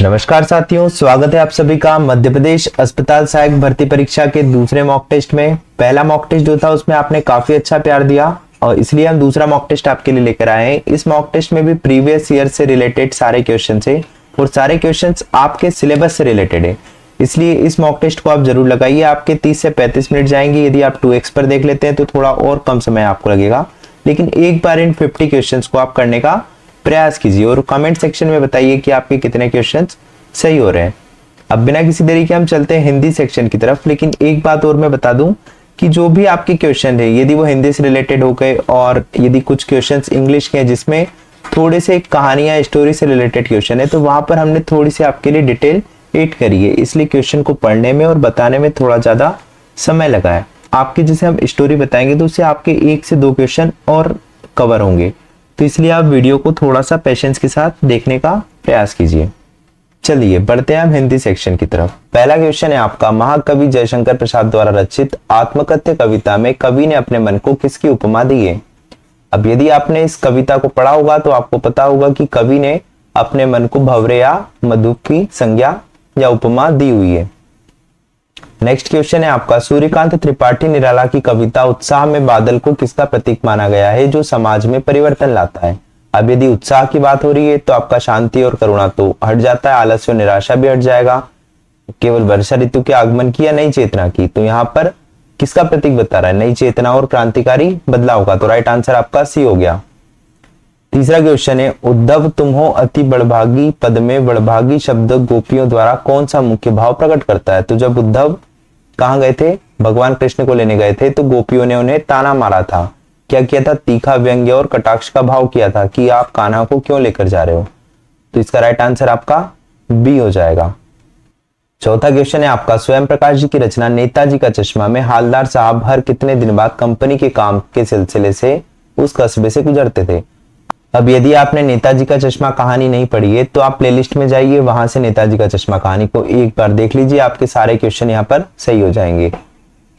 नमस्कार साथियों, स्वागत है आप सभी का मध्य प्रदेश अस्पताल सहायक भर्ती परीक्षा के दूसरे मॉक टेस्ट में। पहला मॉक टेस्ट जो था उसमें आपने काफी अच्छा प्यार दिया और इसलिए हम दूसरा मॉक टेस्ट आपके लिए लेकर आए हैं। इस मॉक टेस्ट में भी प्रीवियस ईयर से रिलेटेड सारे क्वेश्चन है और सारे क्वेश्चन आपके सिलेबस से रिलेटेड है, इसलिए इस मॉक टेस्ट को आप जरूर लगाइए। आपके 30 से 35 मिनट जाएंगे। यदि आप 2x पर देख लेते हैं तो थोड़ा और कम समय आपको लगेगा, लेकिन एक बार इन 50 क्वेश्चंस को आप करने का प्रयास कीजिए और कमेंट सेक्शन में बताइए कि आपके कितने क्वेश्चंस सही हो रहे हैं। अब बिना किसी देरी के हम चलते हैं हिंदी सेक्शन की तरफ। लेकिन एक बात और मैं बता दूं कि जो भी आपके क्वेश्चन है, यदि वो हिंदी से रिलेटेड हो गए और यदि कुछ क्वेश्चंस इंग्लिश के हैं जिसमें थोड़े से कहानियां स्टोरी से रिलेटेड क्वेश्चन है, तो वहां पर हमने थोड़ी सी आपके लिए डिटेल ऐड करी है, इसलिए क्वेश्चन को पढ़ने में और बताने में थोड़ा ज्यादा समय लगा है। आपके जैसे हम स्टोरी बताएंगे तो उससे आपके 1 से 2 क्वेश्चन और कवर होंगे, तो इसलिए आप वीडियो को थोड़ा सा पेशेंस के साथ देखने का प्रयास कीजिए। चलिए बढ़ते हैं हम हिंदी सेक्शन की तरफ। पहला क्वेश्चन है आपका, महाकवि जयशंकर प्रसाद द्वारा रचित आत्मकथ्य कविता में कवि ने अपने मन को किसकी उपमा दी है? अब यदि आपने इस कविता को पढ़ा होगा तो आपको पता होगा कि कवि ने अपने मन को भंवरे या मधु की संज्ञा या उपमा दी हुई है। नेक्स्ट क्वेश्चन है आपका, सूर्यकांत त्रिपाठी निराला की कविता उत्साह में बादल को किसका प्रतीक माना गया है जो समाज में परिवर्तन लाता है? अब यदि उत्साह की बात हो रही है तो आपका शांति और करुणा तो हट जाता है, आलस्य और निराशा भी हट जाएगा। केवल वर्षा ऋतु के आगमन की या नई चेतना की, तो यहाँ पर किसका प्रतीक बता रहा है? नई चेतना और क्रांतिकारी बदलाव का। तो राइट आंसर आपका सी हो गया। तीसरा क्वेश्चन है, उद्धव तुम हो अति बड़भागी पद में बड़भागी शब्द गोपियों द्वारा कौन सा मुख्य भाव प्रकट करता है? तो जब उद्धव कहाँ गए थे? भगवान कृष्ण को लेने गए थे, तो गोपियों ने उन्हें ताना मारा था। क्या किया था? तीखा व्यंग्य और कटाक्ष का भाव किया था कि आप कान्हा को क्यों लेकर जा रहे हो। तो इसका राइट आंसर आपका बी हो जाएगा। चौथा क्वेश्चन है आपका, स्वयं प्रकाश जी की रचना नेताजी का चश्मा में हालदार साहब हर कितने दिन बाद कंपनी के काम के सिलसिले से उस कस्बे से गुजरते थे? अब यदि आपने नेताजी का चश्मा कहानी नहीं पढ़ी है तो आप प्लेलिस्ट में जाइए, वहां से नेताजी का चश्मा कहानी को एक बार देख लीजिए, आपके सारे क्वेश्चन यहाँ पर सही हो जाएंगे।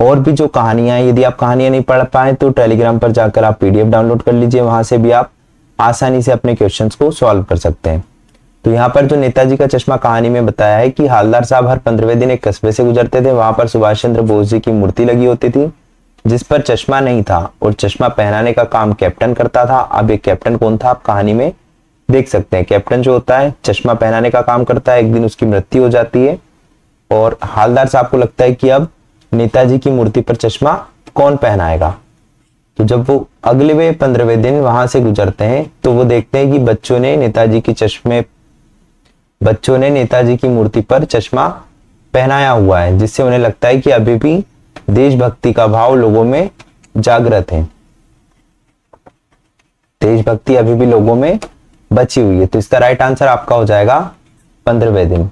और भी जो कहानियां, यदि आप कहानियां नहीं पढ़ पाए तो टेलीग्राम पर जाकर आप पीडीएफ डाउनलोड कर लीजिए, वहां से भी आप आसानी से अपने क्वेश्चंस को सॉल्व कर सकते हैं। तो यहाँ पर जो नेताजी का चश्मा कहानी में बताया है कि हालदार साहब हर 15वें दिन एक कस्बे से गुजरते थे, वहां पर सुभाष चंद्र बोस जी की मूर्ति लगी होती थी जिस पर चश्मा नहीं था और चश्मा पहनाने का काम कैप्टन करता था। अब ये कैप्टन कौन था आप कहानी में देख सकते हैं। कैप्टन जो होता है चश्मा पहनाने का काम करता है, एक दिन उसकी मृत्यु हो जाती है और हालदार साहब को लगता है कि अब नेताजी की मूर्ति पर चश्मा कौन पहनाएगा। तो जब वो अगले 15वें दिन वहां से गुजरते हैं तो वो देखते हैं कि बच्चों ने नेताजी की मूर्ति पर चश्मा पहनाया हुआ है, जिससे उन्हें लगता है कि अभी भी देशभक्ति का भाव लोगों में जागृत है, देशभक्ति अभी भी लोगों में बची हुई है। तो इसका राइट आंसर आपका हो जाएगा 15वें दिन।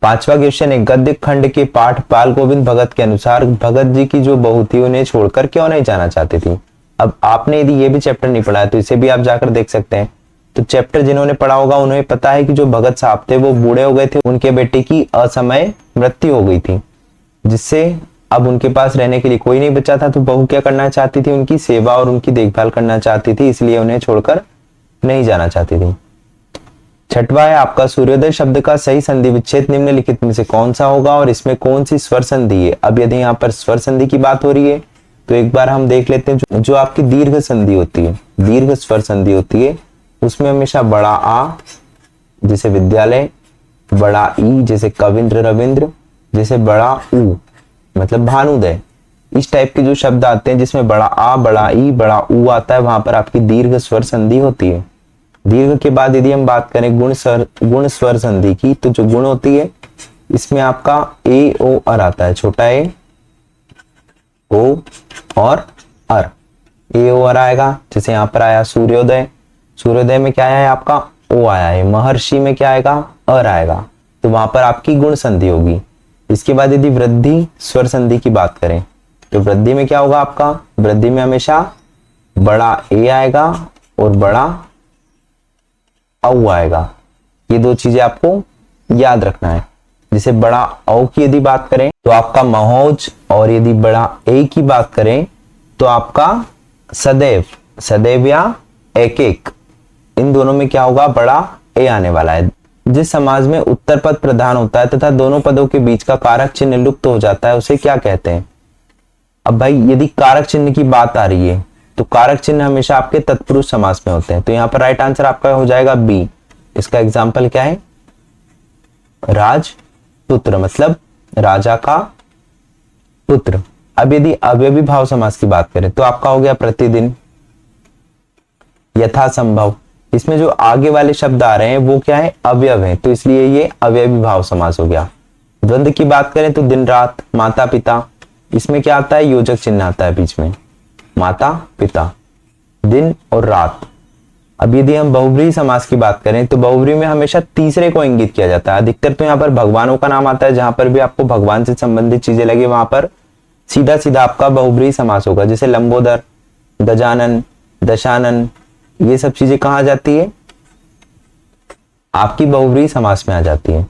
पांचवा क्वेश्चन है, गद्य खंड के पाठ बाल गोविंद भगत के अनुसार भगत जी की जो बहू थी उन्हें छोड़कर क्यों नहीं जाना चाहती थी? अब आपने यदि ये भी चैप्टर नहीं पढ़ा है तो इसे भी आप जाकर देख सकते हैं। तो चैप्टर जिन्होंने पढ़ा होगा उन्हें पता है कि जो भगत साहब थे वो बूढ़े हो गए थे, उनके बेटे की असमय मृत्यु हो गई थी, जिससे अब उनके पास रहने के लिए कोई नहीं बचा था। तो बहू क्या करना चाहती थी? उनकी सेवा और उनकी देखभाल करना चाहती थी, इसलिए उन्हें छोड़कर नहीं जाना चाहती थी। छठवा है आपका, सूर्योदय शब्द का सही संधि विच्छेद निम्नलिखित में से कौन सा होगा और इसमें कौन सी स्वर संधि है? अब यदि यहाँ पर स्वर संधि की बात हो रही है तो एक बार हम देख लेते हैं। जो आपकी दीर्घ संधि होती है, दीर्घ स्वर संधि होती है, उसमें हमेशा बड़ा आ जैसे विद्यालय, बड़ा ई जैसे कविंद्र रविंद्र, जैसे बड़ा ऊ मतलब भानुदय, इस टाइप के जो शब्द आते हैं जिसमें बड़ा आ, बड़ा ई, बड़ा ऊ आता है, वहां पर आपकी दीर्घ स्वर संधि होती है। दीर्घ के बाद यदि हम बात करें गुण स्वर संधि की, तो जो गुण होती है इसमें आपका ए ओ अर आता है, छोटा ए ओ और अर, ए ओ अर आएगा। जैसे यहाँ पर आया सूर्योदय, सूर्योदय में क्या है आपका ओ आया है। महर्षि में क्या आएगा? अर आएगा, तो वहां पर आपकी गुण संधि होगी। इसके बाद यदि वृद्धि स्वर संधि की बात करें तो वृद्धि में क्या होगा आपका? वृद्धि में हमेशा बड़ा ए आएगा और बड़ा औ आएगा। ये दो चीजें आपको याद रखना है। जैसे बड़ा औ की यदि बात करें तो आपका महोज, और यदि बड़ा ए की बात करें तो आपका सदैव, सदैव या एक एक, इन दोनों में क्या होगा? बड़ा ए आने वाला है। जिस समाज में उत्तर पद प्रधान होता है तथा दोनों पदों के बीच का कारक चिन्ह लुप्त हो जाता है उसे क्या कहते हैं? अब भाई यदि कारक चिन्ह की बात आ रही है तो कारक चिन्ह हमेशा आपके तत्पुरुष समास में होते हैं, तो यहाँ पर राइट आंसर आपका हो जाएगा बी। इसका एग्जाम्पल क्या है? राजपुत्र, मतलब राजा का पुत्र। अब यदि अवयवी भाव समास की बात करें तो आपका हो गया प्रतिदिन, यथासंभव। इसमें जो आगे वाले शब्द आ रहे हैं वो क्या है? अवयव है, तो इसलिए ये अवयवी भाव समास हो गया। द्वंद्व की बात करें तो दिन रात, माता पिता। इसमें क्या आता है? योजक चिन्ह आता है बीच में, माता पिता, दिन और रात। अब यदि हम बहुव्रीहि समास की बात करें तो बहुव्रीहि में हमेशा तीसरे को इंगित किया जाता है। अधिकतर तो यहाँ पर भगवानों का नाम आता है, जहां पर भी आपको भगवान से संबंधित चीजें लगे वहां पर सीधा सीधा आपका बहुव्रीहि समास होगा। जैसे लंबोदर, गजानन, दशानन, ये सब चीजें कहाँ आ जाती है? आपकी बहुव्रीहि समास में आ जाती है।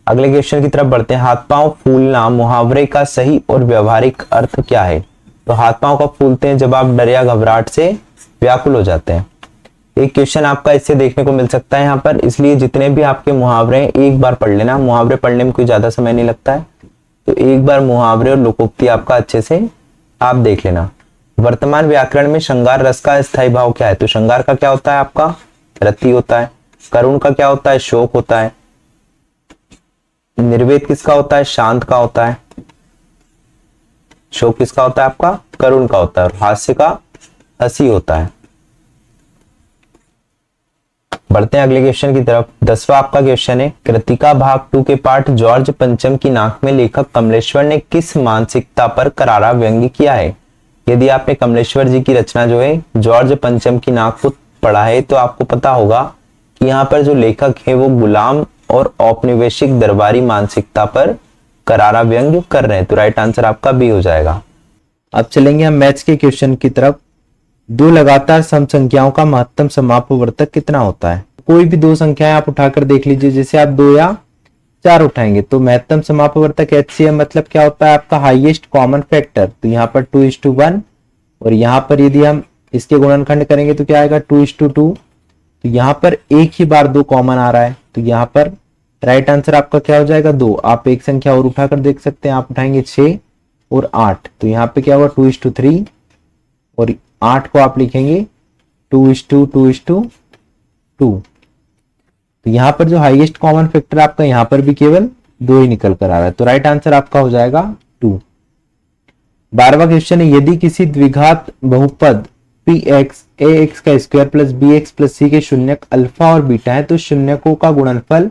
अगले क्वेश्चन की तरफ बढ़ते हैं। हाथ पांव फूलना मुहावरे का सही और व्यवहारिक अर्थ क्या है? तो हाथ पांव कब फूलते हैं? जब आप डर या घबराहट से व्याकुल हो जाते हैं। एक क्वेश्चन आपका इससे देखने को मिल सकता है यहाँ पर, इसलिए जितने भी आपके मुहावरे हैं एक बार पढ़ लेना। मुहावरे पढ़ने में कोई ज्यादा समय नहीं लगता है, तो एक बार मुहावरे और लोकोक्ति आपका अच्छे से आप देख लेना। वर्तमान व्याकरण में श्रृंगार रस का स्थायी भाव क्या है? तो श्रृंगार का क्या होता है? आपका रति होता है। करुण का क्या होता है? शोक होता है। निर्वेद किसका होता है? शांत का होता है। शोक किसका होता है? आपका करुण का होता है। और हास्य का हंसी होता है। बढ़ते हैं अगले क्वेश्चन की तरफ। 10वां आपका क्वेश्चन है, कृतिका भाग 2 के पाठ जॉर्ज पंचम की नाक में लेखक कमलेश्वर ने किस मानसिकता पर करारा व्यंग्य किया है? यदि आपने कमलेश्वर जी की रचना जो है जॉर्ज पंचम की नाक को पढ़ा है तो आपको पता होगा कि यहाँ पर जो लेखक है वो गुलाम और औपनिवेशिक दरबारी मानसिकता पर करारा व्यंग्य कर रहे हैं, तो राइट आंसर आपका बी हो जाएगा। अब चलेंगे हम मैथ्स के क्वेश्चन की तरफ। दो लगातार सम संख्याओं का महत्तम समापवर्तक कितना होता है? कोई भी दो संख्याएं आप उठाकर देख लीजिए, जैसे आप 2 या 4 उठाएंगे तो महत्तम समापवर्तक HCF मतलब क्या होता है? आपका हाईएस्ट कॉमन फैक्टर। तो यहाँ पर 2:1 और यहाँ पर यदि हम इसके गुणनखंड करेंगे तो क्या आएगा? 2:2। तो यहाँ पर एक ही बार 2 कॉमन आ रहा है, तो यहाँ पर राइट आंसर आपका क्या हो जाएगा? 2। आप एक संख्या और उठाकर देख सकते हैं, आप उठाएंगे 6 और 8, तो यहाँ पे क्या होगा? 2:3 और 8 को आप लिखेंगे 2:2। तो यहाँ पर जो हाईएस्ट कॉमन फैक्टर आपका यहाँ पर भी केवल 2 ही निकल कर आ रहा है, तो राइट आंसर आपका हो जाएगा 2। 12वां क्वेश्चन है, यदि किसी द्विघात बहुपद px ax का square plus bx plus c के शून्यक अल्फा और बीटा है तो शून्यकों का गुणनफल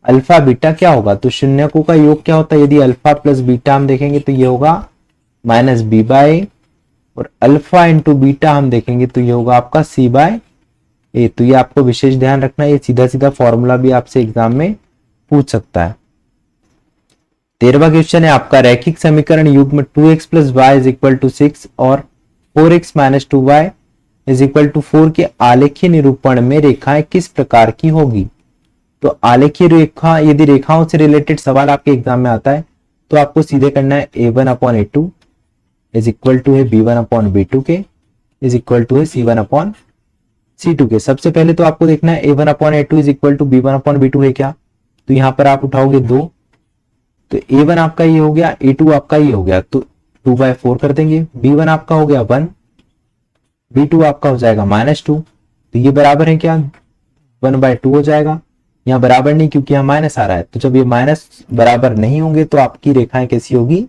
अल्फा बीटा क्या होगा? तो शून्यकों का योग क्या होता है? यदि अल्फा प्लस बीटा हम देखेंगे तो ये होगा -b/a और अल्फा इंटू बीटा हम देखेंगे तो ये होगा आपका c/a। तो ये आपको विशेष ध्यान रखना है, ये सीधा सीधा फॉर्मूला भी आपसे एग्जाम में पूछ सकता है। 13वां क्वेश्चन है आपका, रैखिक समीकरण युग्म 2x + y = 6 और 4x - 2y = 4 के आलेखीय निरूपण में रेखाएं किस प्रकार की होगी? तो आलेखीय रेखा, यदि रेखाओं से रिलेटेड सवाल आपके एग्जाम में आता है तो आपको सीधे करना है a1/a2 = b1/b2 के c1/c2 के। सबसे पहले तो आपको देखना है a1/a2 = b1/b2 है क्या? तो यहां पर आप उठाओगे 2, तो a1 आपका ये हो गया, a2 आपका ये हो गया, तो 2/4 कर देंगे। b1 आपका हो गया 1, b2 आपका हो जाएगा -2, तो ये बराबर है क्या? 1/2 हो जाएगा। यहाँ बराबर नहीं क्योंकि यहाँ माइनस आ रहा है, तो जब ये माइनस बराबर नहीं होंगे तो आपकी रेखाएं कैसी होगी?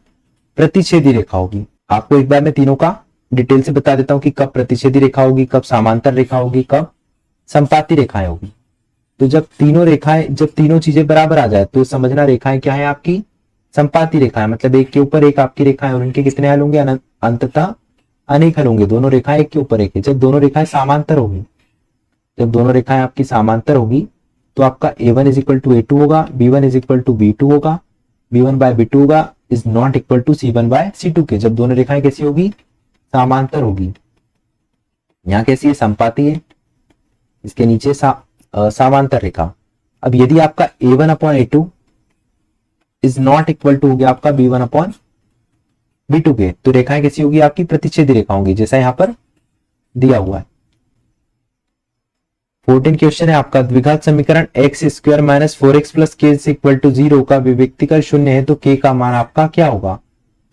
प्रतिच्छेदी रेखा होगी। आपको एक बार मैं तीनों का डिटेल से बता देता हूं कि कब प्रतिच्छेदी रेखा होगी, कब समांतर रेखा होगी, कब संपाती रेखाएं होगी। तो जब तीनों चीजें बराबर आ जाए तो समझना रेखाएं क्या है? आपकी संपाती रेखाएं, मतलब एक के ऊपर एक आपकी रेखाएं और इनके कितने हल होंगे? अंततः अनेक हल होंगे। दोनों रेखाएं एक के ऊपर एक है। जब दोनों रेखाएं समांतर होगी, आपकी समांतर होगी तो आपका a1 = a2 होगा, b1 = b2 होगा, b1/b2 होगा is not equal to c1/c2 के। जब दोनों रेखाएं कैसी होगी? समांतर होगी। यहां कैसी है? संपाती है, इसके नीचे समांतर रेखा। अब यदि आपका a1/a2 is not equal to हो गया आपका b1/b2 के, तो रेखाएं कैसी होगी? आपकी प्रतिच्छेदी रेखा होंगी, जैसा यहां पर दिया हुआ है। 14 क्वेश्चन है आपका, द्विघात समीकरण x square minus 4x plus के इज इक्वल टू 0 का विविक्तिकर शून्य है तो k का मान आपका क्या होगा?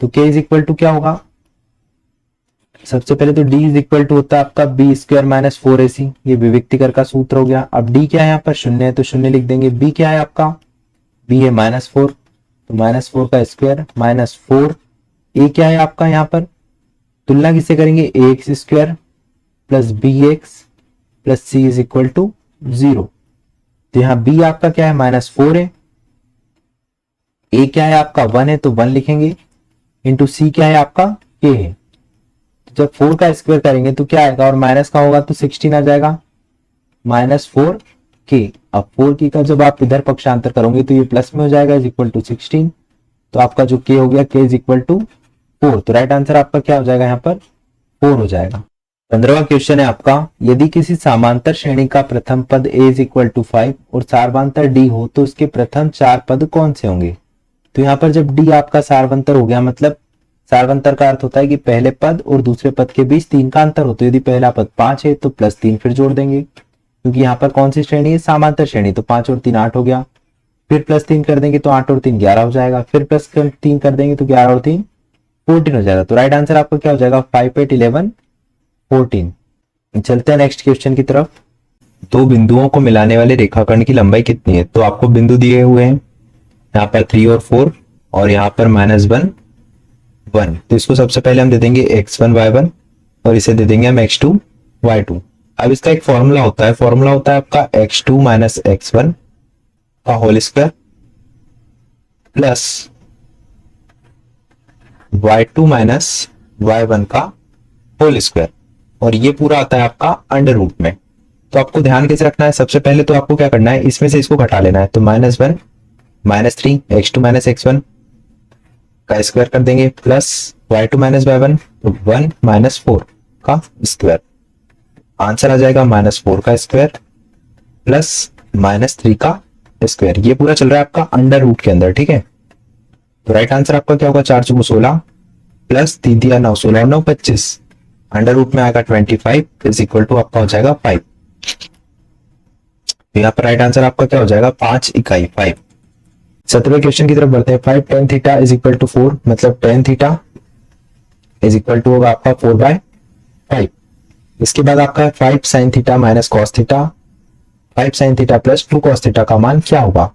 तो k इज इक्वल टू क्या होगा? सबसे पहले तो d इज इक्वल टू होता है आपका बी स्क्वायर माइनस 4ac, ये विविक्तिकर का सूत्र हो गया। अब d क्या है यहाँ पर? शून्य है तो शून्य लिख देंगे। b क्या है आपका? b है -4, तो -4 का स्क्वायर माइनस 4। a क्या है आपका? यहाँ पर तुलना किससे करेंगे? ax square plus bx plus c is equal to 0। तो यहाँ b आपका क्या है? -4 है। a क्या है आपका? 1 है तो 1 लिखेंगे, इंटू c क्या है आपका? k है। तो जब 4 का स्क्वायर करेंगे तो क्या आएगा? और माइनस का होगा तो 16 आ जाएगा, -4k। अब 4k का जब आप इधर पक्षांतर करोगे तो ये प्लस में हो जाएगा, इज इक्वल टू 16। तो आपका जो k हो गया, k इज इक्वल टू 4। तो राइट आंसर आपका क्या हो जाएगा? यहाँ पर 4 हो जाएगा। 15वां क्वेश्चन है आपका, यदि किसी समांतर श्रेणी का प्रथम पद a इज इक्वल टू 5 और सारवांतर d हो तो उसके प्रथम 4 पद कौन से होंगे? तो यहाँ पर जब d आपका सारवंतर हो गया, मतलब सारवंतर का अर्थ होता है कि पहले पद और दूसरे पद के बीच 3 का अंतर हो। तो यदि पहला पद 5 है तो +3 फिर जोड़ देंगे, क्योंकि यहाँ पर कौन सी श्रेणी है? समांतर श्रेणी। तो 5 और 3 8 हो गया, फिर +3 कर देंगे तो 8 और 3 11 हो जाएगा, फिर +3 कर देंगे तो 11 और 3 14 हो जाएगा। तो राइट आंसर आपका क्या हो जाएगा? 5 8 11 14। चलते हैं नेक्स्ट क्वेश्चन की तरफ। दो बिंदुओं को मिलाने वाले रेखाखंड की लंबाई कितनी है? तो आपको बिंदु दिए हुए हैं यहाँ पर 3 और 4 और यहाँ पर -1 1। तो इसको सबसे पहले हम दे देंगे x1 y1 और इसे दे देंगे हम x2 y2। अब इसका एक फॉर्मूला होता है, फॉर्मूला होता है आपका x2 माइनस x1 का whole square plus y2 minus y1 का होल स्क्वायर, और ये पूरा आता है आपका अंडर रूट में। तो आपको ध्यान कैसे रखना है? सबसे पहले तो आपको क्या करना है, इसमें से इसको घटा लेना है। तो -1 -3 x2 माइनस x1 का स्क्वायर कर देंगे प्लस y2 माइनस y1 तो 1 -4 का स्क्वायर। आंसर आ जाएगा -4 का स्क्वायर प्लस -3 का स्क्वायर। ये पूरा चल रहा है आपका अंडर रूट के अंदर, ठीक है। तो राइट आंसर आपका क्या होगा? 4 चौको 16 प्लस 3 3 9 16 9 25, अंडर रूट में आएगा 25 इज इक्वल टू आपका हो जाएगा 5। यहाँ पर राइट आंसर आपका क्या हो जाएगा? 5 इकाई 5। 17वें क्वेश्चन की तरफ बढ़ते हैं। 5 tan theta is equal to 4, मतलब tan theta is equal to होगा आपका 4/5। इसके बाद आपका 5 sin theta minus cos theta, 5 sin theta plus 2 cos theta का मान क्या होगा?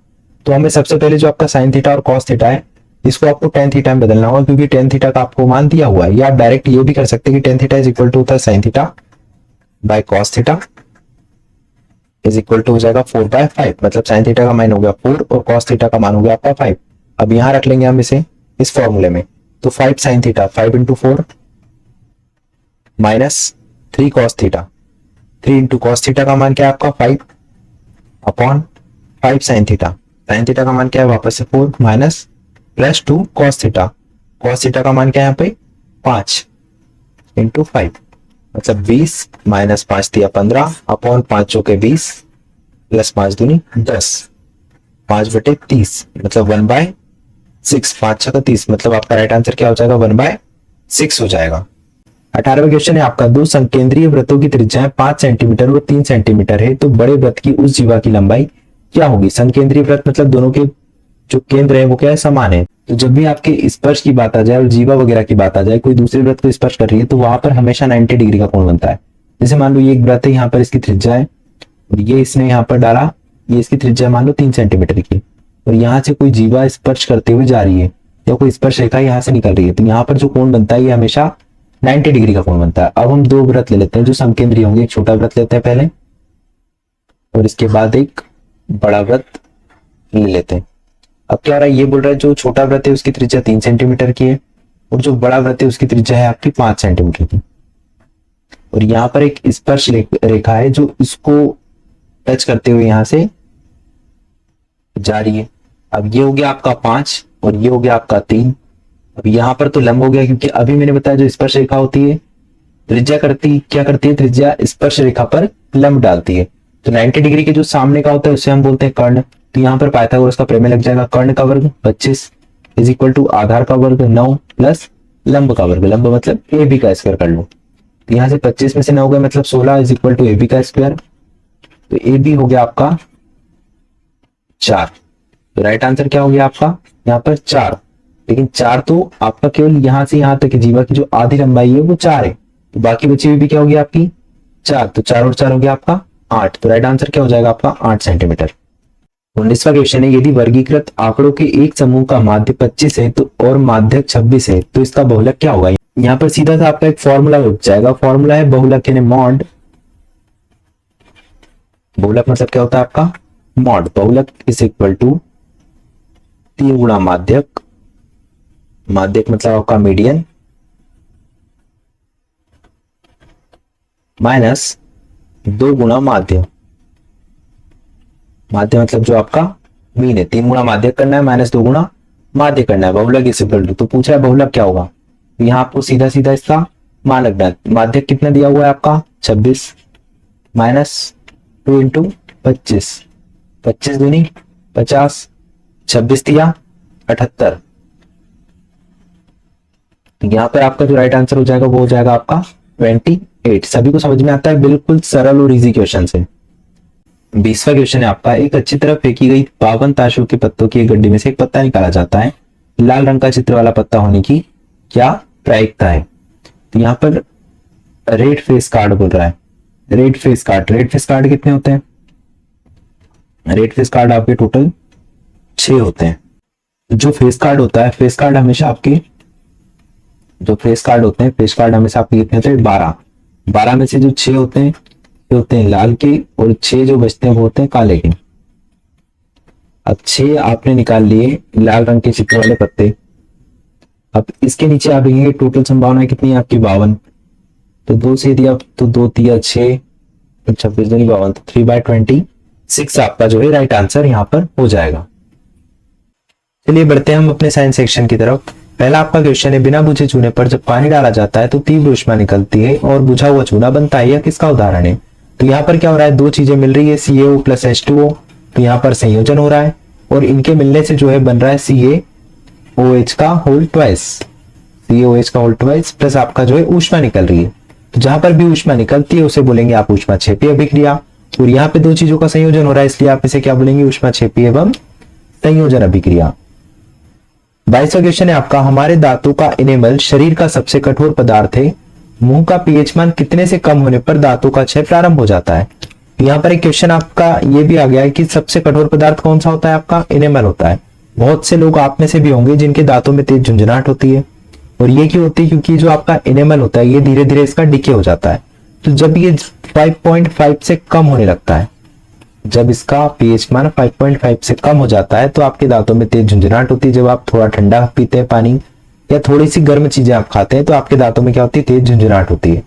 तो हमें सबसे पहले जो आपका sin थीटा और cos थीटा है इसको आपको tan थीटा में बदलना होगा, क्योंकि tan थीटा का आपको मान दिया हुआ है। या आप डायरेक्ट ये भी कर सकते हैं कि tan theta is equal to होता है sin theta by cos theta is equal to हो जाएगा 4/5, मतलब sin थीटा का मान हो गया 4 और cos थीटा का मान हो गया आपका 5। अब यहां रख लेंगे हम इसे इस फॉर्मूले में। तो 5 sin theta 5 into 4 minus 3 cos theta, 3 into cos theta का मान क्या है आपका 5 upon 5 sin theta. sin theta का मान क्या है? वापस से 4 minus plus 2 cos theta, cos theta का मान क्या है यहाँ पे? 5 इंटू 5, मतलब 20 माइनस 5 दिया 15 अपॉन 5 चौके 20 प्लस 5 दूनी 10, 5/30 मतलब 1/6, 5 छक्का 30, मतलब आपका राइट आंसर क्या हो जाएगा? 1/6 हो जाएगा। 18वां क्वेश्चन है आपका, दो संकेंद्रीय वृत्तों की त्रिज्याएं 5 सेंटीमीटर और 3 सेंटीमीटर है तो बड़े वृत्त की उस जीवा की लंबाई क्या होगी? संकेंद्रीय वृत्त मतलब दोनों के जो केंद्र है वो क्या है? समान है। तो जब भी आपके स्पर्श की बात आ जाए और जीवा वगैरह की बात आ जाए, कोई दूसरे वृत्त को स्पर्श कर रही है तो वहां पर हमेशा 90 डिग्री का कोण बनता है। जैसे मान लो ये एक वृत्त है, यहाँ पर इसकी त्रिज्या है और ये इसने यहाँ पर डाला, ये इसकी त्रिज्या मान लो 3 सेंटीमीटर की, और यहाँ से कोई जीवा स्पर्श करते हुए जा रही है या कोई स्पर्श रेखा यहाँ से निकल रही है, तो यहाँ पर जो कोण बनता है ये हमेशा 90 डिग्री का कोण बनता है। अब हम दो वृत्त ले लेते हैं जो समकेंद्रीय होंगे। एक छोटा वृत्त लेते हैं पहले और इसके बाद एक बड़ा वृत्त ले लेते हैं। अब क्या हो रहा है? ये बोल रहा है जो छोटा वृत्त है उसकी त्रिज्या 3 सेंटीमीटर की है और जो बड़ा वृत्त है उसकी त्रिज्या है आपकी 5 सेंटीमीटर की, और यहाँ पर एक स्पर्श रेखा है जो इसको टच करते हुए यहाँ से जा रही है। अब ये हो गया आपका 5 और ये हो गया आपका 3। अब यहाँ पर तो लंब हो गया, क्योंकि अभी मैंने बताया जो स्पर्श रेखा होती है त्रिज्या क्या करती है? त्रिज्या स्पर्श रेखा पर लंब डालती है। तो 90 डिग्री के जो सामने का होता है उसे हम बोलते हैं कर्ण। तो यहाँ पर पाइथागोरस का प्रमेय लग जाएगा। कर्ण का वर्ग 25 इज इक्वल टू आधार का वर्ग 9 प्लस लंब का वर्ग, लंब मतलब ए बी का स्क्वायर कर लो। तो यहाँ से 25 में से 9 गए मतलब 16 is equal to a b का स्क्वायर तो ए बी हो गया आपका 4। तो राइट आंसर क्या हो गया आपका यहाँ पर 4। लेकिन 4 तो आपका केवल यहां से यहां तक जीवा की जो आधी लंबाई है वो 4 है, तो बाकी बची हुई भी क्या होगी आपकी 4। तो 4 और 4 हो गया आपका 8। तो राइट आंसर क्या हो जाएगा आपका 8 सेंटीमीटर। 19वां क्वेश्चन है, यदि वर्गीकृत आंकड़ों के एक समूह का माध्य 25 है तो और माध्यक 26 है तो इसका बहुलक क्या होगा। यहाँ पर सीधा सा आपका एक फॉर्मूला उठ जाएगा। फॉर्मूला है बहुलक यानी मॉड। बहुलक मतलब क्या होता है आपका मॉड। बहुलक इज इक्वल टू 3 गुणा माध्यक, माध्यक मतलब आपका मीडियन, माइनस 2 गुणा माध्य। माध्य मतलब जो आपका मीन है। 3 गुणा माध्य करना है माइनस 2 गुणा माध्य करना है। बहुलक इज इक्वल टू, तो पूछा है बहुलक क्या होगा, तो यहाँ आपको सीधा सीधा इसका मान लगना है। माध्य कितना दिया हुआ है आपका 26 माइनस 2 इंटू 25, 25 दूनी 50, 26 दिया 78। यहाँ पर आपका जो राइट आंसर हो जाएगा वो हो जाएगा आपका 28। सभी को समझ में आता है, बिल्कुल सरल और इजी क्वेश्चन है। 20वां क्वेश्चन है आपका, एक अच्छी तरह फेंकी गई 52 ताशों के पत्तों की एक गड्डी में से एक पत्ता निकाला जाता है। लाल रंग का चित्र वाला पत्ता होने की क्या प्रायिकता है। तो यहाँ पर रेड फेस कार्ड बोल रहा है। Red face card, red face card कितने होते हैं, रेड फेस कार्ड आपके टोटल 6 होते हैं। जो फेस कार्ड होता है, फेस कार्ड हमेशा आपके जो फेस कार्ड होते हैं, फेस कार्ड हमेशा आपके कितने होते हैं 12। 12 में से जो 6 होते हैं लाल के और 6 जो बचते हैं वो होते हैं काले के। अब 6 आपने निकाल लिए लाल रंग के चित्र वाले पत्ते। अब इसके नीचे आप देखेंगे टोटल संभावना कितनी है आपकी 52। तो 2 से दिया तो 2 दिया 6, 26 दूनी 52, तो 3/26 आपका जो है राइट आंसर यहाँ पर हो जाएगा। चलिए बढ़ते हैं हम अपने साइंस सेक्शन की तरफ। पहला आपका क्वेश्चन है, बिना बुझे चूने पर जब पानी डाला जाता है तो तीव्र ऊष्मा निकलती है और बुझा हुआ चूना बनता है, यह किसका उदाहरण है। तो यहाँ पर क्या हो रहा है, 2 चीजें मिल रही है CaO प्लस H2O, तो यहाँ पर संयोजन हो रहा है और इनके मिलने से जो है बन रहा है CaOH का होल ट्वाइस, CaOH का होल ट्वाइस प्लस आपका जो है ऊष्मा निकल रही है। तो जहां पर भी ऊष्मा निकलती है उसे बोलेंगे आप ऊष्मा क्षेपीय अभिक्रिया। और यहाँ पे 2 चीजों का संयोजन हो रहा है इसलिए आप इसे क्या बोलेंगे ऊष्मा क्षेपीय एवं संयोजन अभिक्रिया। 22वां क्वेश्चन है आपका, हमारे दांतों का इनेमल शरीर का सबसे कठोर पदार्थ है। मुंह का पीएच मान कितने से कम होने पर दांतों का क्षय प्रारंभ हो जाता है। यहाँ पर एक क्वेश्चन आपका ये भी आ गया है कि सबसे कठोर पदार्थ कौन सा होता है, आपका इनेमल होता है। बहुत से लोग आप में से भी होंगे जिनके दांतों में तेज झुंझुनाहट होती है, और ये क्यों होती है, क्योंकि जो आपका इनेमल होता है ये धीरे धीरे इसका डिके हो जाता है। तो जब ये 5.5 से कम होने लगता है, जब इसका पीएच मान 5.5 से कम हो जाता है तो आपके दांतों में तेज झुंझुनाहट होती है। जब आप थोड़ा ठंडा पीते हैं पानी या थोड़ी सी गर्म चीजें आप खाते हैं तो आपके दांतों में क्या होती है, तेज झुंझुनाहट होती है।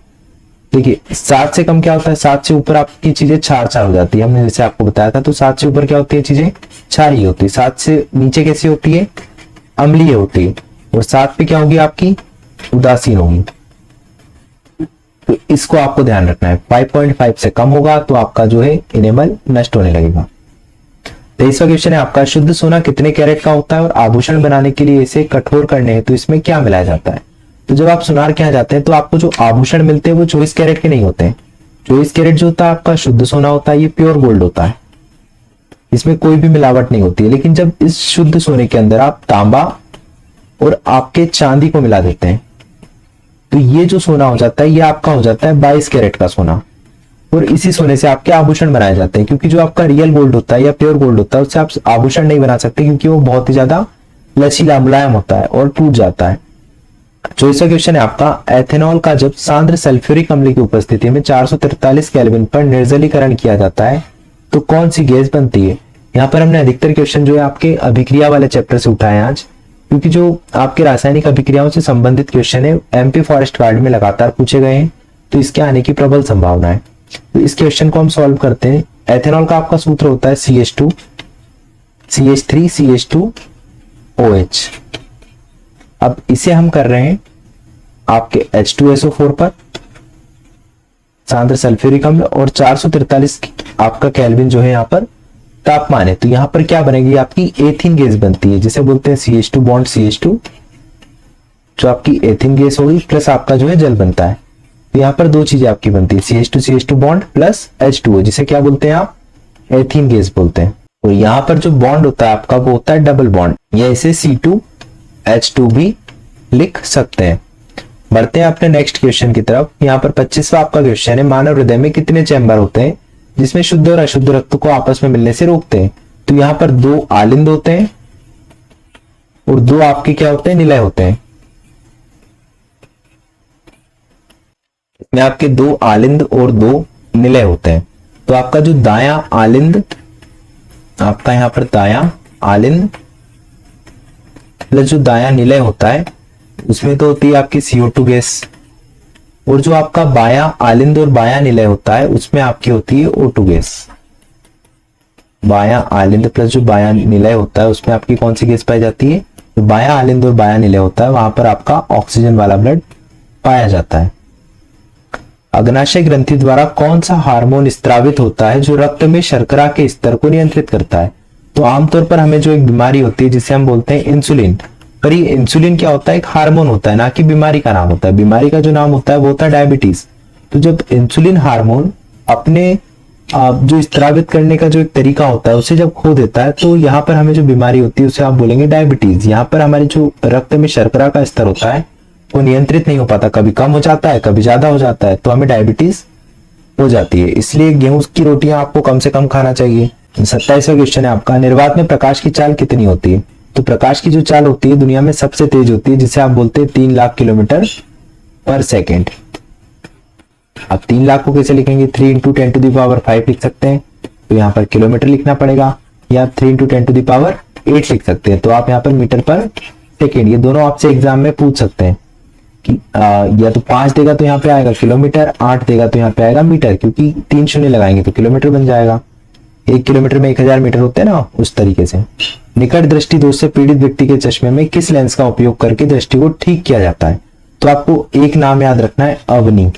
देखिए 7 से कम क्या होता है, 7 से ऊपर आपकी चीजें क्षार हो जाती है। हमने जैसे आपको बताया था, तो 7 से ऊपर क्या होती है, चीजें क्षारीय होती है। 7 से नीचे कैसी होती है, अम्लीय होती है। और 7 पे क्या होगी आपकी, उदासीन होगी। तो इसको आपको ध्यान रखना है, 5.5 से कम होगा तो आपका जो है इनेमल नष्ट होने लगेगा। 23वां क्वेश्चन है आपका, शुद्ध सोना कितने कैरेट का होता है और आभूषण बनाने के लिए इसे कठोर करने हैं तो इसमें क्या मिलाया जाता है। तो जब आप सुनार के यहाँ जाते हैं तो आपको जो आभूषण मिलते हैं वो 24 कैरेट के नहीं होते हैं। 24 कैरेट जो होता है आपका शुद्ध सोना होता है, ये प्योर गोल्ड होता है, इसमें कोई भी मिलावट नहीं होती है। लेकिन जब इस शुद्ध सोने के अंदर आप तांबा और आपके चांदी को मिला देते हैं तो ये जो सोना हो जाता है ये आपका हो जाता है 22 कैरेट का सोना। और इसी सोने से आपके आभूषण बनाए जाते हैं, क्योंकि जो आपका रियल गोल्ड होता है या प्योर गोल्ड होता है उससे आप आभूषण नहीं बना सकते, क्योंकि वो बहुत ही ज्यादा लचीला मुलायम होता है और टूट जाता है। 24वां क्वेश्चन है आपका, एथेनॉल का जब सांद्र सल्फ्यूरिक अम्ल की उपस्थिति में 443 केल्विन पर निर्जलीकरण किया जाता है तो कौन सी गैस बनती है। यहाँ पर हमने अधिकतर क्वेश्चन जो है आपके अभिक्रिया वाले चैप्टर से उठाए आज, क्योंकि जो आपके रासायनिक अभिक्रियाओं से संबंधित क्वेश्चन है MP फॉरेस्ट गार्ड में लगातार पूछे गए हैं, तो इसके आने की प्रबल संभावना है। तो इस क्वेश्चन को हम सॉल्व करते हैं। एथेनॉल का आपका सूत्र होता है CH2 CH3 CH2OH। अब इसे हम कर रहे हैं आपके H2SO4 पर सांद्र सल्फ्यूरिक अम्ल, और 443 आपका केल्विन जो है यहाँ पर तापमान है। तो यहाँ पर क्या बनेगी, आपकी एथिन गैस बनती है, जिसे बोलते हैं CH2 बॉन्ड CH2, जो आपकी एथिन गैस होगी प्लस आपका जो है जल बनता है। तो यहाँ पर दो चीजें आपकी बनती है, CH2 बॉन्ड प्लस H2O, जिसे क्या बोलते हैं आप, एथीन गैस बोलते हैं। और यहाँ पर जो बॉन्ड होता है आपका वो होता है डबल बॉन्ड, या इसे C2H2 भी लिख सकते हैं। बढ़ते हैं अपने नेक्स्ट क्वेश्चन की तरफ। यहाँ पर 25वां आपका क्वेश्चन है, मानव हृदय में कितने चैम्बर होते हैं जिसमें शुद्ध और अशुद्ध रक्त को आपस में मिलने से रोकते हैं? तो यहाँ पर दो आलिंद होते हैं और दो आपके क्या होते हैं, निलय होते हैं। इसमें आपके दो आलिंद और दो निलय होते हैं। तो आपका जो दाया आलिंद, आपका यहाँ पर दाया आलिंद प्लस जो दाया निलय होता है उसमें तो होती है आपकी CO2 गैस, और जो आपका बाया आलिंद और बाया निलय होता है उसमें आपकी होती है O2 गैस। बाया आलिंद प्लस जो बाया निलय होता है उसमें आपकी कौन सी गैस पाई जाती है? तो बाया आलिंद और बाया निलय होता है, वहां पर आपका ऑक्सीजन वाला ब्लड पाया जाता है। अग्नाशय ग्रंथि द्वारा कौन सा हार्मोन स्त्रावित होता है जो रक्त में शर्करा के स्तर को नियंत्रित करता है? तो आमतौर पर हमें जो एक बीमारी होती है जिसे हम बोलते हैं इंसुलिन, पर ये इंसुलिन क्या होता है, एक हार्मोन होता है, ना कि बीमारी का नाम होता है। बीमारी का जो नाम होता है वो होता है डायबिटीज। तो जब इंसुलिन हार्मोन अपने जो स्त्रावित करने का जो एक तरीका होता है उसे जब खो देता है तो यहाँ पर हमें जो बीमारी होती है उसे आप बोलेंगे डायबिटीज। यहाँ पर हमारे जो रक्त में शर्करा का स्तर होता है वो नियंत्रित नहीं हो पाता, कभी कम हो जाता है कभी ज्यादा हो जाता है, तो हमें डायबिटीज हो जाती है। इसलिए गेहूं की रोटियां आपको कम से कम खाना चाहिए। 27वां क्वेश्चन है आपका, निर्वात में प्रकाश की चाल कितनी होती है? तो प्रकाश की जो चाल होती है दुनिया में सबसे तेज होती है, जिसे आप बोलते हैं 3 लाख किलोमीटर पर सेकेंड। अब 3 लाख को कैसे लिखेंगे? 3 × 10⁵ लिख सकते हैं, तो यहाँ पर किलोमीटर लिखना पड़ेगा, या 3 × 10⁸ लिख सकते हैं, तो आप यहाँ पर मीटर पर सेकेंड, ये दोनों आपसे एग्जाम में पूछ सकते हैं कि या तो 5 देगा तो यहाँ पे आएगा किलोमीटर, 8 देगा तो यहाँ पे आएगा मीटर, क्योंकि 3 शून्य लगाएंगे तो किलोमीटर बन जाएगा। 1 किलोमीटर में 1000 मीटर होते हैं ना, उस तरीके से। निकट दृष्टि दोष से पीड़ित व्यक्ति के चश्मे में किस लेंस का उपयोग करके दृष्टि को ठीक किया जाता है? तो आपको एक नाम याद रखना है, अवनी।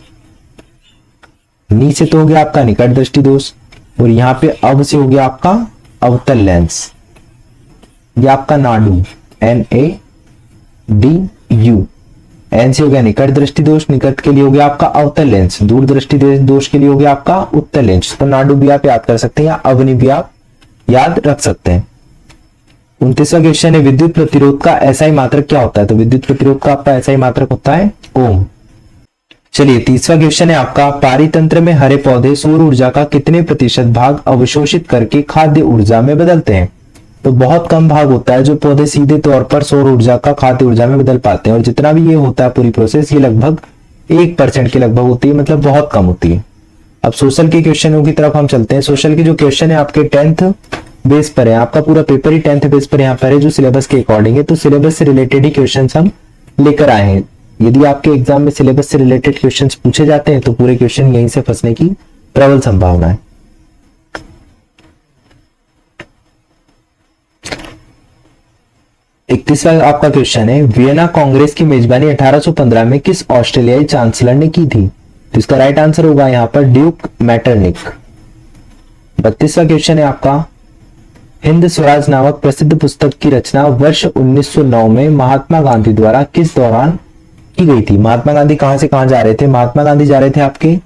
नी से तो हो गया आपका निकट दृष्टि दोष, और यहाँ पे अब से हो गया आपका अवतल लेंस। ये आपका नाडू, NADU। एन से हो गया निकट दृष्टि दोष, निकट के लिए हो गया आपका अवतल लेंस, दूर दृष्टि दोष के लिए हो गया आपका उत्तल लेंस। तो नाडू भी आप याद कर सकते हैं या अवनी भी आप याद रख सकते हैं। 29वां क्वेश्चन है, विद्युत प्रतिरोध का SI मात्रक क्या होता है? तो विद्युत प्रतिरोध का आपका SI मात्रक होता है ओम। चलिए 30वां क्वेश्चन है आपका, पारितंत्र में हरे पौधे सौर ऊर्जा का कितने प्रतिशत भाग अवशोषित करके खाद्य ऊर्जा में बदलते हैं? तो बहुत कम भाग होता है जो पौधे सीधे तौर पर सौर ऊर्जा का खाद्य ऊर्जा में बदल पाते हैं, और जितना भी ये होता है पूरी प्रोसेस, ये लगभग 1% के लगभग होती है, मतलब बहुत कम होती है। अब सोशल के क्वेश्चनों की तरफ हम चलते हैं। सोशल के जो क्वेश्चन है आपके 10th बेस पर है, आपका पूरा पेपर ही 10th बेस पर यहाँ पर है, जो सिलेबस के अकॉर्डिंग है। तो सिलेबस से रिलेटेड ही क्वेश्चन हम लेकर आए हैं। यदि आपके एग्जाम में सिलेबस से रिलेटेड क्वेश्चन पूछे जाते हैं तो पूरे क्वेश्चन यहीं से फंसने की प्रबल संभावना है। 31वां आपका क्वेश्चन है, वियना कांग्रेस की मेजबानी 1815 में किस ऑस्ट्रेलियाई चांसलर ने की थी? तो इसका राइट आंसर होगा यहाँ पर ड्यूक मैटरनिक। 32वां क्वेश्चन है आपका, हिंद स्वराज नामक प्रसिद्ध पुस्तक की रचना वर्ष 1909 में महात्मा गांधी द्वारा किस दौरान की गई थी? महात्मा गांधी कहां से कहां जा रहे थे? महात्मा गांधी जा रहे थे आपके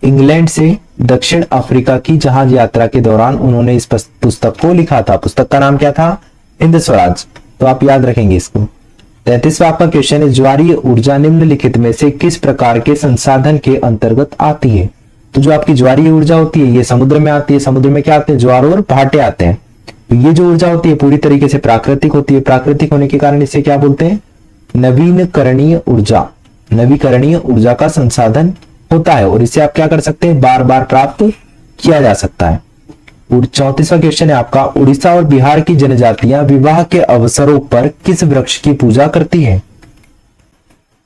इंग्लैंड से दक्षिण अफ्रीका की जहाज यात्रा के दौरान उन्होंने इस पुस्तक को लिखा था। पुस्तक का नाम क्या था? हिंद स्वराज। तो आप याद रखेंगे इसको। 33वां आपका क्वेश्चन है, ज्वारीय ऊर्जा निम्नलिखित में से किस प्रकार के संसाधन के अंतर्गत आती है? तो जो आपकी ज्वारीय ऊर्जा होती है ये समुद्र में आती है। समुद्र में क्या आते हैं? ज्वार और भाटे आते हैं। तो ये जो ऊर्जा होती है पूरी तरीके से प्राकृतिक होती है। प्राकृतिक होने के कारण इसे क्या बोलते हैं? नवीकरणीय ऊर्जा। नवीकरणीय ऊर्जा का संसाधन होता है, और इसे आप क्या कर सकते हैं? बार बार प्राप्त किया जा सकता है। 34वां क्वेश्चन है आपका, उड़ीसा और बिहार की जनजातियां विवाह के अवसरों पर किस वृक्ष की पूजा करती हैं?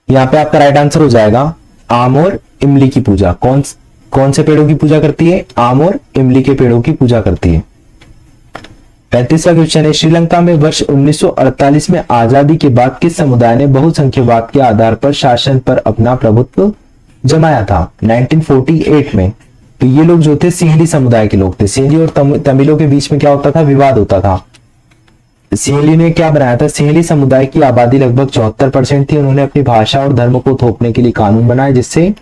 यहाँ पे आपका राइट आंसर हो जाएगा आम और इमली की पूजा। कौन से पेड़ों की पूजा करती है? आम और इमली के पेड़ों की पूजा करती है। 35वां क्वेश्चन है, श्रीलंका में वर्ष 1948 में आजादी के बाद किस समुदाय ने बहुसंख्यवाद के आधार पर शासन पर अपना प्रभुत्व जमाया था? 1948 में। तो ये लोग जो थे सिंहली समुदाय के लोग थे। सिंहली और तमिलों के बीच में क्या होता था? विवाद होता था। सिंहली ने क्या बनाया था? सिंहली समुदाय की आबादी लगभग 74% थी। उन्होंने अपनी भाषा और धर्म को थोपने के लिए कानून बनाए, जिससे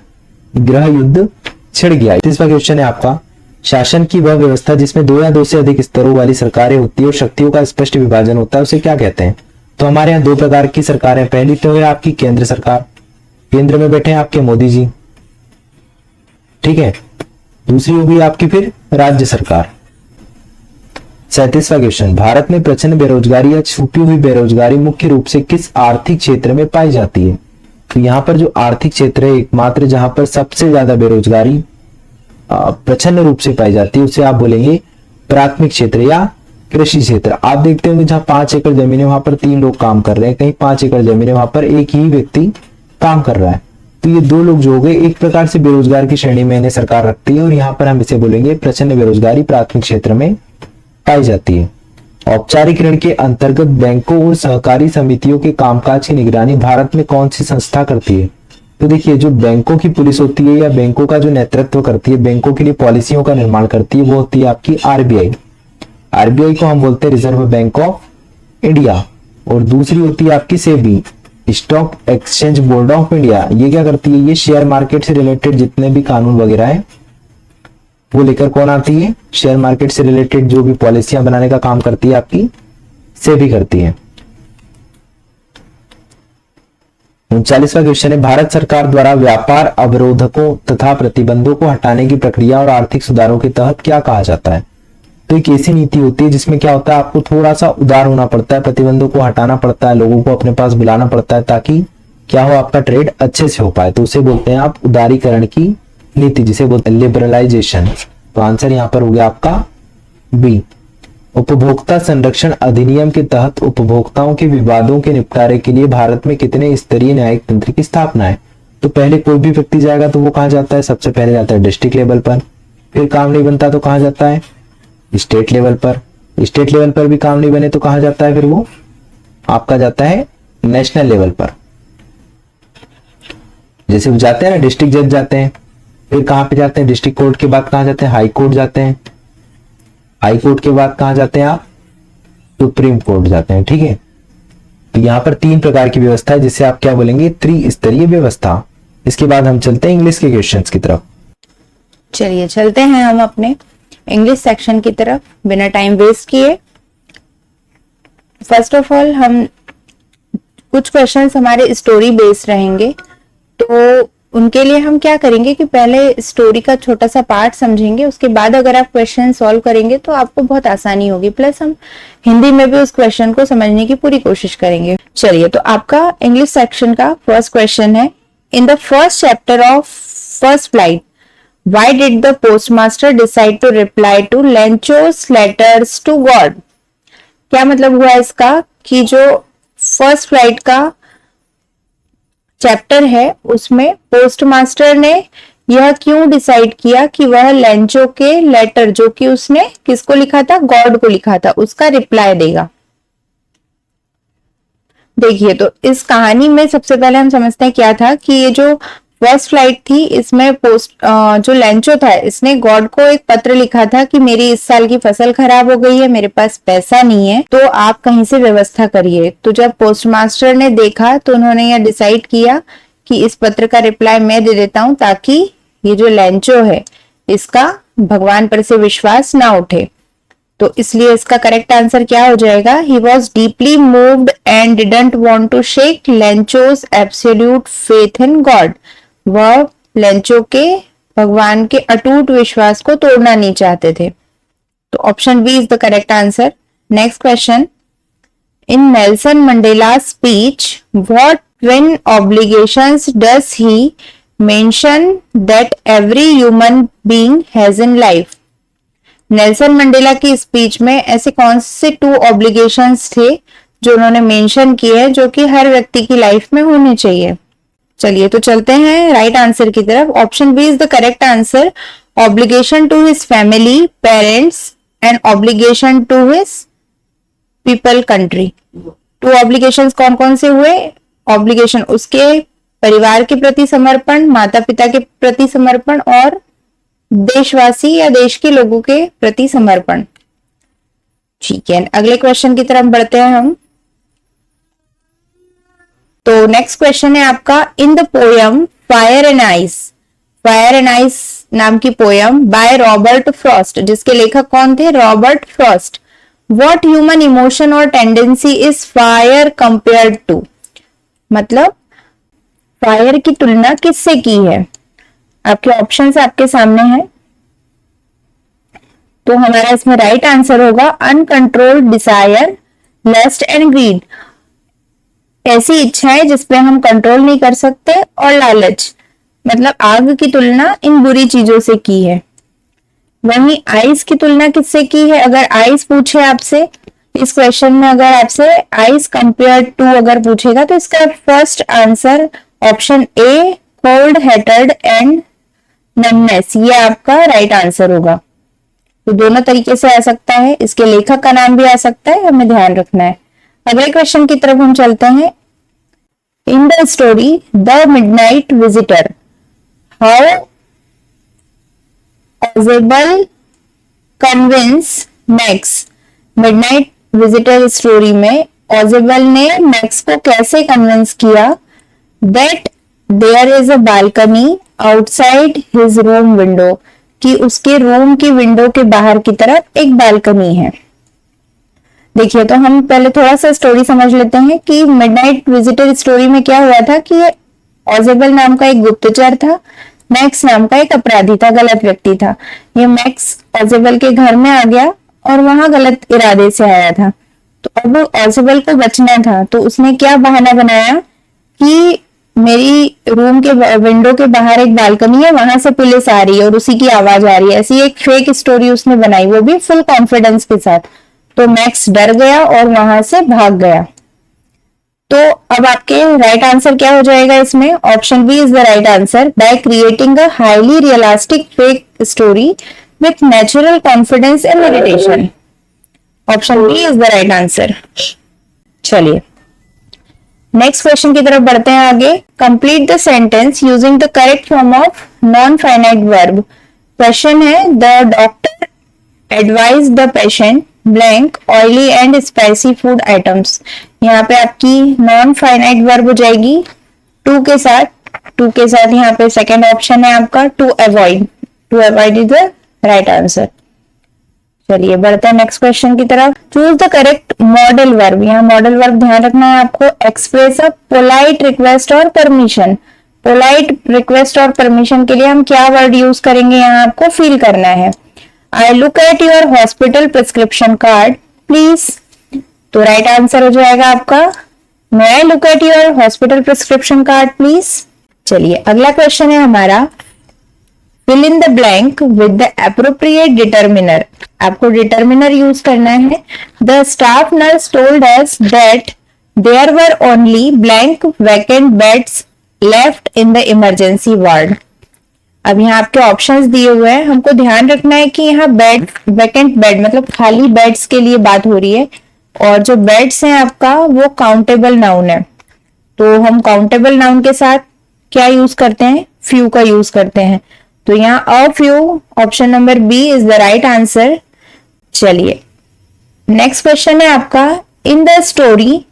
गृह युद्ध छिड़ गया। 30वां क्वेश्चन है आपका, शासन की वह व्यवस्था जिसमें दो या दो से अधिक स्तरों वाली सरकारें होती है और शक्तियों का स्पष्ट विभाजन होता है, उसे क्या कहते हैं? तो हमारे यहाँ दो प्रकार की सरकारें, पहली तो है आपकी केंद्र सरकार, केंद्र में बैठे हैं आपके मोदी जी, ठीक है। दूसरी होगी आपकी फिर राज्य सरकार। 37वां क्वेश्चन, भारत में प्रचंड बेरोजगारी या छुपी हुई बेरोजगारी मुख्य रूप से किस आर्थिक क्षेत्र में पाई जाती है? तो यहाँ पर जो आर्थिक क्षेत्र है एकमात्र जहां पर सबसे ज्यादा बेरोजगारी प्रचंड रूप से पाई जाती है उसे आप बोलेंगे प्राथमिक क्षेत्र या कृषि क्षेत्र। आप देखते होंगे जहां 5 एकड़ जमीन है वहां पर 3 लोग काम कर रहे हैं, कहीं 5 एकड़ जमीन है वहां पर एक ही व्यक्ति काम कर रहा है। तो ये 2 लोग जो हो गए एक प्रकार से बेरोजगार की श्रेणी में इन्हें सरकार रखती है और यहाँ पर हम इसे बोलेंगे प्रचंड बेरोजगारी प्राथमिक क्षेत्र में पाई जाती है। औपचारिक ऋण के अंतर्गत बैंकों और सहकारी समितियों के कामकाज की निगरानी भारत में कौन सी संस्था करती है? तो देखिए, जो बैंकों की पुलिस होती है या बैंकों का जो नेतृत्व करती है, बैंकों के लिए पॉलिसियों का निर्माण करती है, वो होती है आपकी आरबीआई। आरबीआई को हम बोलते हैं रिजर्व बैंक ऑफ इंडिया। और दूसरी होती है आपकी SEBI, stock exchange board of India. ये क्या करती है? ये शेयर मार्केट से रिलेटेड जितने भी कानून वगैरह है वो लेकर कौन आती है? शेयर मार्केट से रिलेटेड जो भी पॉलिसियां बनाने का काम करती है आपकी सेबी करती है। 39वां क्वेश्चन है, भारत सरकार द्वारा व्यापार अवरोधकों तथा प्रतिबंधों को हटाने की प्रक्रिया और आर्थिक सुधारों के तहत क्या कहा जाता है? तो एक ऐसी नीति होती है जिसमें क्या होता है, आपको थोड़ा सा उदार होना पड़ता है, प्रतिबंधों को हटाना पड़ता है, लोगों को अपने पास बुलाना पड़ता है ताकि क्या हो, आपका ट्रेड अच्छे से हो पाए। तो उसे बोलते हैं आप उदारीकरण की नीति, जिसे बोलते हैं लिबरलाइजेशन। तो आंसर यहां पर हो गया आपका बी। उपभोक्ता संरक्षण अधिनियम के तहत उपभोक्ताओं के विवादों के निपटारे के लिए भारत में कितने स्तरीय न्यायिक तंत्र की स्थापना है? तो पहले कोई भी व्यक्ति जाएगा तो वो कहां जाता है? सबसे पहले जाता है डिस्ट्रिक्ट लेवल पर, फिर काम नहीं बनता तो कहां जाता है? स्टेट लेवल पर, स्टेट लेवल पर भी काम नहीं बने तो कहां जाता है? फिर वो आपका जाता है नेशनल लेवल पर। जैसे वो जाते हैं ना, डिस्ट्रिक्ट जज जाते हैं, फिर कहां पे जाते हैं? डिस्ट्रिक्ट कोर्ट के बाद कहां जाते हैं? हाई कोर्ट जाते हैं, हाई कोर्ट के बाद कहां जाते हैं आप? सुप्रीम कोर्ट जाते हैं, ठीक है। तो यहां पर 3 प्रकार की व्यवस्था है जिसे आप क्या बोलेंगे? त्रिस्तरीय व्यवस्था। इसके बाद हम चलते हैं इंग्लिश के क्वेश्चंस की तरफ। चलिए चलते हैं हम अपने इंग्लिश सेक्शन की तरफ बिना टाइम वेस्ट किए। फर्स्ट ऑफ ऑल हम कुछ क्वेश्चंस हमारे स्टोरी बेस्ड रहेंगे, तो उनके लिए हम क्या करेंगे कि पहले स्टोरी का छोटा सा पार्ट समझेंगे, उसके बाद अगर आप क्वेश्चन सॉल्व करेंगे तो आपको बहुत आसानी होगी, प्लस हम हिंदी में भी उस क्वेश्चन को समझने की पूरी कोशिश करेंगे। चलिए, तो आपका इंग्लिश सेक्शन का फर्स्ट क्वेश्चन है, in the first chapter of first flight why did the postmaster decide to reply to Lencho's letters to God? क्या मतलब हुआ इसका कि जो फर्स्ट फ्लाइट का चैप्टर है उसमें पोस्टमास्टर ने यह क्यों डिसाइड किया कि वह लेंचो के लेटर जो कि उसने किसको लिखा था? गॉड को लिखा था, उसका रिप्लाई देगा। देखिए, तो इस कहानी में सबसे पहले हम समझते हैं क्या था कि ये जो फर्स्ट फ्लाइट थी इसमें जो लेंचो था इसने गॉड को एक पत्र लिखा था कि मेरी इस साल की फसल खराब हो गई है, मेरे पास पैसा नहीं है, तो आप कहीं से व्यवस्था करिए। तो जब पोस्टमास्टर ने देखा तो उन्होंने यह डिसाइड किया कि इस पत्र का रिप्लाई मैं दे देता हूं ताकि ये जो लेंचो है इसका भगवान पर से विश्वास ना उठे। तो इसलिए इसका करेक्ट आंसर क्या हो जाएगा? He was deeply moved and didn't want to shake Lencho's absolute faith in God. वह लेंचो के भगवान के अटूट विश्वास को तोड़ना नहीं चाहते थे। तो option B is the correct answer. Next question, in Nelson Mandela speech what twin obligations does he mention that every human being has in life? Nelson Mandela की स्पीच में ऐसे कौन से 2 ऑब्लिगेशंस थे जो उन्होंने मेंशन किए हैं जो कि हर व्यक्ति की लाइफ में होने चाहिए? चलिए, तो चलते हैं राइट आंसर की तरफ। Option B is the correct answer. Obligation to his family, parents and obligation to his people, country. 2 obligations कौन कौन से हुए? ऑब्लिगेशन उसके परिवार के प्रति समर्पण, माता पिता के प्रति समर्पण और देशवासी या देश के लोगों के प्रति समर्पण। ठीक है, अगले क्वेश्चन की तरफ बढ़ते हैं हम। तो नेक्स्ट क्वेश्चन है आपका, in the poem fire and ice fire and ice नाम की पोयम बाय रॉबर्ट फ्रॉस्ट, जिसके लेखक कौन थे? Robert Frost. What human emotion और tendency is fire compared to, मतलब फायर की तुलना किससे की है? आपके ऑप्शंस आपके सामने हैं, तो हमारा इसमें राइट आंसर होगा uncontrolled desire, lust and greed. ऐसी इच्छाएं जिसपे हम कंट्रोल नहीं कर सकते, और लालच, मतलब आग की तुलना इन बुरी चीजों से की है। वहीं आइस की तुलना किससे की है? अगर आइस पूछे आपसे इस क्वेश्चन में, अगर आपसे आइस कंपेयर टू अगर पूछेगा, तो इसका first answer option A cold hated and numbness, ये आपका राइट आंसर होगा। तो दोनों तरीके से आ सकता है, इसके लेखक का नाम भी आ सकता है, हमें ध्यान रखना है। अगले क्वेश्चन की तरफ हम चलते हैं। In the story the midnight visitor, how Ausable convince Max. Midnight visitor story में ऑजेबल ने मैक्स को कैसे कन्विंस किया that there is a balcony outside his room window, कि उसके रूम की विंडो के बाहर की तरफ एक बालकनी है। देखिए, तो हम पहले थोड़ा सा स्टोरी समझ लेते हैं कि मिडनाइट विजिटर स्टोरी में क्या हुआ था कि ऑजेबल नाम का एक गुप्तचर था, मैक्स नाम का एक अपराधी था, गलत व्यक्ति था। ये मैक्स ऑजेबल के घर में आ गया और वहां गलत इरादे से आया था। तो अब ऑजेबल को बचना था, तो उसने क्या बहाना बनाया कि मेरी रूम के विंडो के बाहर एक बालकनी है, वहां से पुलिस आ रही है और उसी की आवाज आ रही है। ऐसी एक फेक स्टोरी उसने बनाई, वो भी फुल कॉन्फिडेंस के साथ। तो मैक्स डर गया और वहां से भाग गया। तो अब आपके राइट आंसर क्या हो जाएगा इसमें? Option B is the right answer, by creating a highly realistic fake story with natural confidence and meditation. Option B is the right answer. चलिए नेक्स्ट क्वेश्चन की तरफ बढ़ते हैं आगे। Complete the sentence using the correct form of non finite verb. Question है the doctor advise the patient blank oily and spicy food items. यहाँ पे आपकी नॉन फाइनाइट वर्ब हो जाएगी टू के साथ। टू के साथ यहाँ पे सेकेंड ऑप्शन है आपका to avoid. To avoid is the right answer. चलिए बढ़ते हैं नेक्स्ट क्वेश्चन की तरफ। Choose the correct modal verb. यहाँ मॉडल वर्ब ध्यान रखना है आपको, एक्सप्रेस अ पोलाइट रिक्वेस्ट और परमिशन। पोलाइट रिक्वेस्ट और परमिशन के लिए हम क्या वर्ड यूज करेंगे, यहाँ आपको फील करना है। I look at your hospital prescription card please. तो राइट आंसर हो जाएगा आपका may I look at your hospital prescription card please. चलिए अगला क्वेश्चन है हमारा, fill in the blank with the appropriate determiner। आपको डिटर्मिनर यूज करना है। The staff nurse told us that there were only blank vacant beds left in the emergency ward। अब यहाँ आपके ऑप्शंस दिए हुए हैं, हमको ध्यान रखना है कि यहाँ बेड वैकेंट बेड मतलब खाली बेड्स के लिए बात हो रही है, और जो बेड्स हैं आपका वो काउंटेबल नाउन है। तो हम काउंटेबल नाउन के साथ क्या यूज करते हैं, फ्यू का यूज करते हैं। तो यहाँ a few, option number b is the right answer. चलिए नेक्स्ट क्वेश्चन है आपका, in the story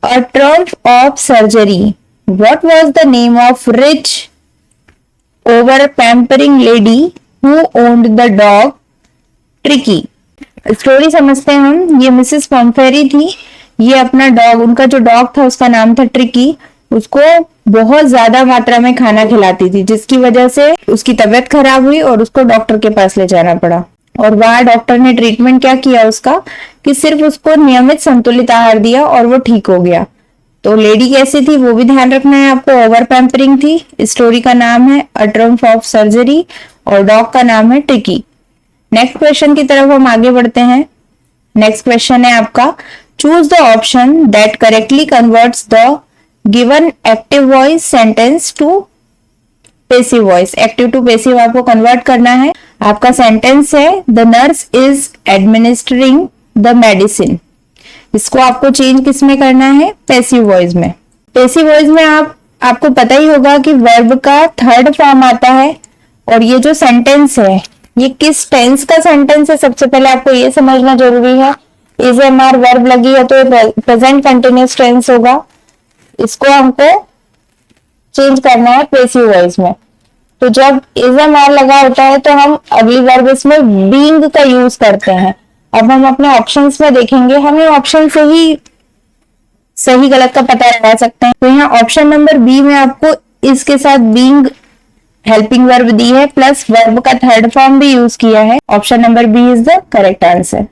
a triumph of surgery what was the name of rich over pampering lady who owned the dog Tricki. Story समझते हैं हम। ये Mrs पॉम्फेरी थी, ये अपना डॉग, उनका जो डॉग था उसका नाम था ट्रिकी, उसको बहुत ज्यादा मात्रा में खाना खिलाती थी, जिसकी वजह से उसकी तबीयत खराब हुई और उसको डॉक्टर के पास ले जाना पड़ा। और वहां डॉक्टर ने ट्रीटमेंट क्या किया उसका, कि सिर्फ उसको नियमित संतुलित आहार दिया और वो ठीक हो गया। तो लेडी कैसी थी वो भी ध्यान रखना है आपको, ओवर पैम्परिंग थी। स्टोरी का नाम है अ ट्रम्प ऑफ सर्जरी और डॉग का नाम है ट्रिकी। नेक्स्ट क्वेश्चन की तरफ हम आगे बढ़ते हैं। नेक्स्ट क्वेश्चन है आपका, choose the option that correctly converts the given active voice sentence to passive voice. Active to passive आपको कन्वर्ट करना है। आपका सेंटेंस है the nurse is administering the medicine. इसको आपको चेंज किस में करना है, पेसिव वॉइस में। पेसिव वॉइस में आपको पता ही होगा कि वर्ब का थर्ड फॉर्म आता है, और ये जो सेंटेंस है ये किस टेंस का सेंटेंस है, सबसे पहले आपको ये समझना जरूरी है। इज एम आर वर्ब लगी है तो प्रेजेंट कंटिन्यूअस टेंस होगा, इसको हमको चेंज करना है पेसिव वॉइस में। तो जब इज एम आर लगा होता है तो हम अगली वर्ब इसमें बीइंग का यूज करते हैं। अब हम अपने ऑप्शंस में देखेंगे, हमें ऑप्शन से ही सही गलत का पता लगा सकते हैं। तो यहाँ ऑप्शन नंबर बी में आपको इसके साथ बीइंग हेल्पिंग वर्ब दी है, प्लस वर्ब का थर्ड फॉर्म भी यूज किया है। Option number b is the correct answer.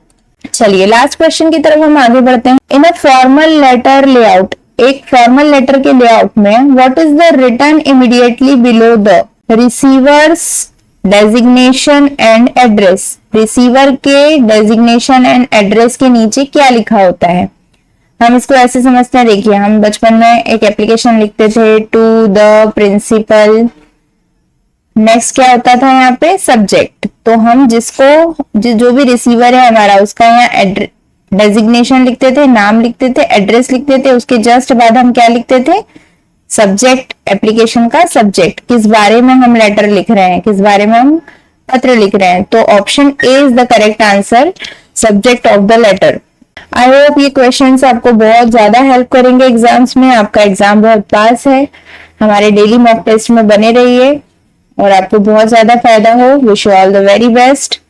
चलिए लास्ट क्वेश्चन की तरफ हम आगे बढ़ते हैं। In a formal letter layout, एक फॉर्मल लेटर के लेआउट में what is the written immediately below the receiver's designation and address. Receiver के डेजिग्नेशन एंड एड्रेस के नीचे क्या लिखा होता है? हम इसको ऐसे समझते हैं, देखिए हम बचपन में एक एप्लीकेशन लिखते थे टू द प्रिंसिपल, नेक्स्ट क्या होता था यहाँ पे सब्जेक्ट। तो हम जो भी रिसीवर है हमारा उसका यहाँ डेजिग्नेशन लिखते थे, नाम लिखते थे, एड्रेस लिखते थे, उसके जस्ट बाद हम क्या लिखते थे? सब्जेक्ट, एप्लीकेशन का सब्जेक्ट, किस बारे में हम लेटर लिख रहे हैं, किस बारे में हम पत्र लिख रहे हैं। तो option a is the correct answer, subject of the letter. I hope ये क्वेश्चंस आपको बहुत ज्यादा हेल्प करेंगे एग्जाम्स में। आपका एग्जाम बहुत पास है, हमारे डेली मॉक टेस्ट में बने रहिए और आपको बहुत ज्यादा फायदा हो। Wish you all the very best.